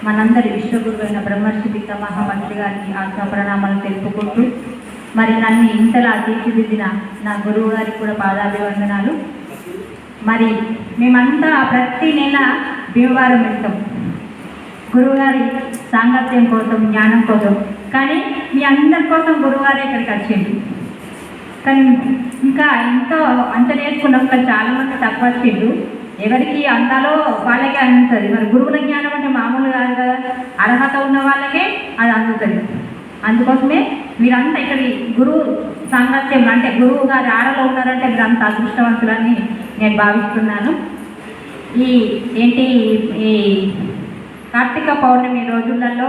మనందరి విశ్వగురు అయిన బ్రహ్మర్షి పితామహ మంత్రి గారికి ఆశా ప్రణామాలు తెలుపుకుంటూ, మరి నన్ను ఇంతలా తీర్చిదిద్దిన నా గురువు గారికి కూడా పాదాభివందనాలు. మరి మేమంతా ప్రతి నెల భీమవరం వెళ్తాం గురువుగారి సాంగత్యం కోసం, జ్ఞానం కోసం. కానీ మీ అందరి కోసం గురువుగారే ఇక్కడికి వచ్చింది. కానీ ఇంకా ఎంతో అంత నేర్చుకున్నాం, కానీ చాలామంది తక్కువ వచ్చిండు. ఎవరికి అందాలో వాళ్ళకే అందుతుంది. మరి గురువుల జ్ఞానం అంటే మామూలు కాదు కదా, అర్హత ఉన్న వాళ్ళకే అది అందుతుంది. అందుకోసమే మీరంతా ఇక్కడ గురువు సాంగత్యం అంటే గురువు గారి ఆడలో ఉన్నారంటే మీరు అంత అదృష్టవంతులని నేను భావిస్తున్నాను. ఈ కార్తీక పౌర్ణమి రోజులలో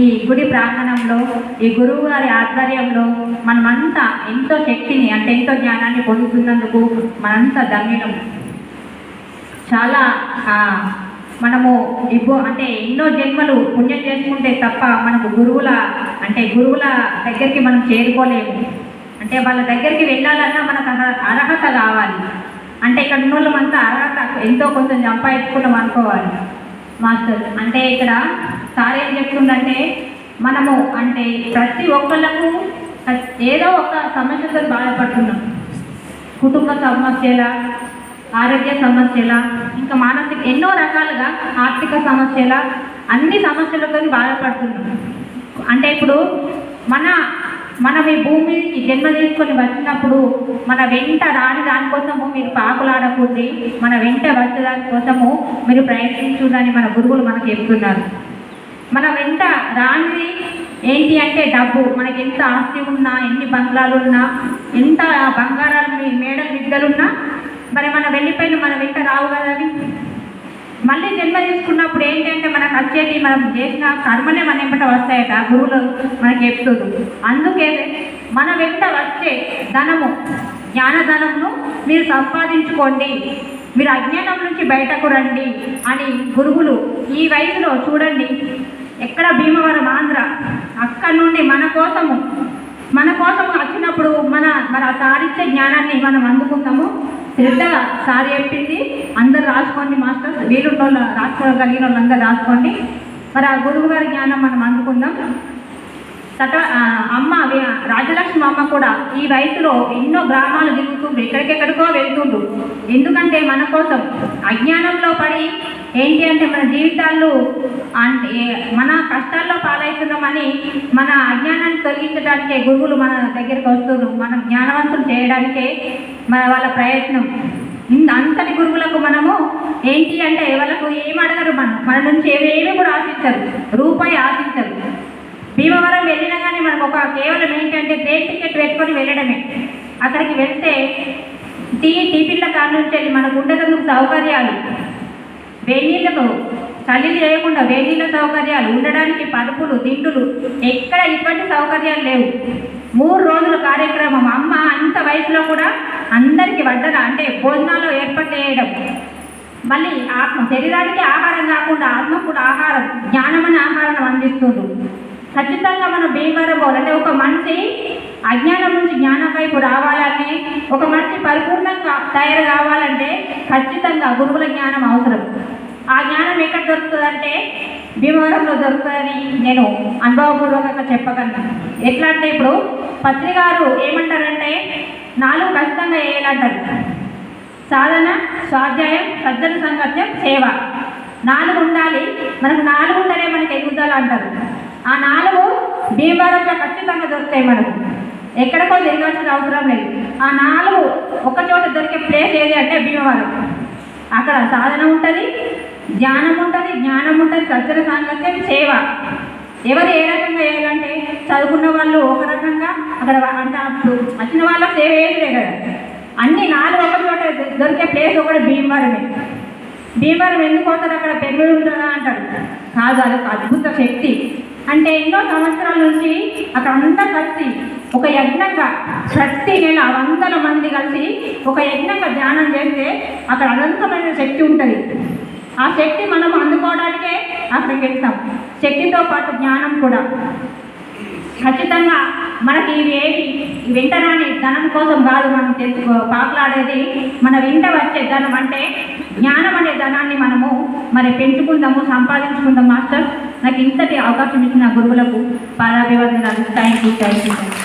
ఈ గుడి ప్రాంగణంలో ఈ గురువు గారి ఆధ్వర్యంలో మనమంతా ఎంతో శక్తిని అంటే ఎంతో జ్ఞానాన్ని పొందుతున్నందుకు మనంతా ధన్యులం. చాలా మనము అంటే ఎన్నో జన్మలు పుణ్యం చేసుకుంటే తప్ప మనకు గురువుల దగ్గరికి మనం చేరుకోలేము. అంటే వాళ్ళ దగ్గరికి వెళ్ళాలన్నా మనకు అర్హత కావాలి. అంటే ఇక్కడ ఉన్న వాళ్ళమంతా అర్హత ఎంతో కొంచెం సంపాదించుకున్నాం అనుకోవాలి మాస్టర్. అంటే ఇక్కడ సార్ ఏం చెప్తుందంటే మనము అంటే ప్రతి ఒక్కళ్ళకు ఏదో ఒక సమస్యతో బాధపడుతున్నాం. కుటుంబ సమస్యల, ఆరోగ్య సమస్యల, ఇంకా మానసిక ఎన్నో రకాలుగా ఆర్థిక సమస్యల, అన్ని సమస్యలతో బాధపడుతున్నాం. అంటే ఇప్పుడు మనం ఈ భూమికి జన్మ తీసుకొని వచ్చినప్పుడు మన వెంట రాని దానికోసము మీరు పాకులాడకూడదు, మన వెంట వచ్చే దానికోసము మీరు ప్రయత్నించుదని మన గురువులు మనకు చెప్తున్నారు. మన వెంట రానిది ఏంటి అంటే డబ్బు. మనకి ఎంత ఆస్తి ఉన్నా, ఎన్ని బంగ్లాలు ఉన్నా, ఎంత బంగారాలు మేడలు విద్యలున్నా మరి మన వెళ్ళిపోయిన మన వెంట రావు కదా. అవి మళ్ళీ జన్మ తీసుకున్నప్పుడు ఏంటంటే మనకు వచ్చేటి మనం చేసిన కర్మనే మన వెంట వస్తాయట గురువులు మనకి చెప్తున్నారు. అందుకే మన వెంట వచ్చే ధనము, జ్ఞానధనమును మీరు సంపాదించుకోండి, మీరు అజ్ఞానం నుంచి బయటకు రండి అని గురువులు ఈ వయసులో చూడండి. ఎక్కడ భీమవరం ఆంధ్ర, అక్కడి నుండి మన కోసము వచ్చినప్పుడు మన సారిచ్చే జ్ఞానాన్ని మనం అందుకుందాము. శ్రద్ధగా సారి చెప్పింది అందరు రాసుకోండి మాస్టర్స్, వీలున్న వాళ్ళు రాసుకోగలిగిన వాళ్ళందరూ రాసుకోండి. మరి ఆ గురువు గారి జ్ఞానం మనం అందుకుందాం. అమ్మ రాజలక్ష్మి అమ్మ కూడా ఈ వయసులో ఎన్నో గ్రామాలు తిరుగుతుండ్రు, ఎక్కడికెక్కడికో వెళ్తుండ్రు. ఎందుకంటే మన కోసం అజ్ఞానంలో పడి ఏంటి అంటే మన జీవితాల్లో అంటే మన కష్టాల్లో పాలవుతున్నామని మన అజ్ఞానాన్ని తొలగించడానికే గురువులు మన దగ్గరికి వస్తున్నారు. మనం జ్ఞానవంతులు చేయడానికే వాళ్ళ ప్రయత్నం. అంతటి గురువులకు మనము ఏంటి అంటే ఎవరికి ఏం అడగరు, మన నుంచి ఏమేమి కూడా ఆశించరు, రూపాయి ఆశించరు. భీమవరం వెళ్ళినా కానీ మనకు కేవలం ఏంటంటే ట్రైన్ టికెట్ పెట్టుకొని వెళ్ళడమే. అక్కడికి వెళ్తే టిఫిన్ల కాడ నుంచి వెళ్ళి మనకు ఉండేందుకు సౌకర్యాలు, వేడినీళ్ళకు చలి చేయకుండా వేడినీళ్ళ సౌకర్యాలు, ఉండడానికి పరుపులు, దిండులు, ఎక్కడ ఇటువంటి సౌకర్యాలు లేవు. 3 రోజుల కార్యక్రమం. అమ్మ అంత వయసులో కూడా అందరికీ అంటే భోజనాలు ఏర్పాటు చేయడం. మళ్ళీ శరీరానికి ఆహారం కాకుండా ఆత్మకు కూడా ఆహారం, జ్ఞానమైన ఆహారం అందిస్తుంది. ఖచ్చితంగా మనం భీమవరం పోవాలి. అంటే ఒక మనిషి అజ్ఞానం నుంచి జ్ఞానం వైపు రావాలంటే, ఒక మనిషి పరిపూర్ణంగా తయారు కావాలంటే ఖచ్చితంగా గురువుల జ్ఞానం అవసరం. ఆ జ్ఞానం ఎక్కడ దొరుకుతుందంటే భీమవరంలో దొరుకుతుందని నేను అనుభవపూర్వకంగా చెప్పగలను. ఎట్లా అంటే ఇప్పుడు పత్రికారు ఏమంటారంటే 4 ఖచ్చితంగా వేయాలంటారు. సాధన, స్వాధ్యాయం, సజ్జన సంగత్యం, సేవ. 4 ఉండాలి. మనకు 4 ఉంటేనే మనకి ఎదుగుదల అంటారు. ఆ 4 భీమవరంలో ఖచ్చితంగా దొరుకుతాయి. మనకు ఎక్కడికో తిరగాల్సిన అవసరం లేదు. ఆ 4 ఒక చోట దొరికే ప్లేస్ ఏది అంటే భీమవరం. అక్కడ సాధన ఉంటుంది, ధ్యానం ఉంటుంది, జ్ఞానం ఉంటుంది, సజ్జన సాంగత్యం, సేవ. ఎవరు ఏ రకంగా చేయాలంటే చదువుకున్న వాళ్ళు ఒక రకంగా, అక్కడ అంటే వచ్చిన వాళ్ళకి సేవ వేయలే కదా. అన్ని 4 ఒక చోట దొరికే ప్లేస్ ఒకటి భీమవరమే. భీమవరం ఎందుకు పోతారు, అక్కడ పెరుగుడు ఉంటుందా అంటారు. కాదు, అదొక అద్భుత శక్తి. అంటే ఎన్నో సంవత్సరాల నుంచి అక్కడ అంతా కలిసి ఒక యజ్ఞంగా ప్రతి నెల 100 మంది కలిసి ఒక యజ్ఞంగా ధ్యానం చేస్తే అక్కడ అనంతమైన శక్తి ఉంటుంది. ఆ శక్తి మనం అందుకోవడానికే అక్కడికి వెళ్తాం. శక్తితో పాటు జ్ఞానం కూడా. ఖచ్చితంగా మనకి ఇవి వెంటరాని ధనం కోసం కాదు మనం పాకులాడేది. మన వెంట వచ్చే ధనం అంటే జ్ఞానం అనే ధనాన్ని మనము మరి పెంచుకుందాము, సంపాదించుకుందాం. మాస్టర్, నాకు ఇంతటి అవకాశం ఇచ్చిన గురువులకు పాదాభివందనాలు. Thank you.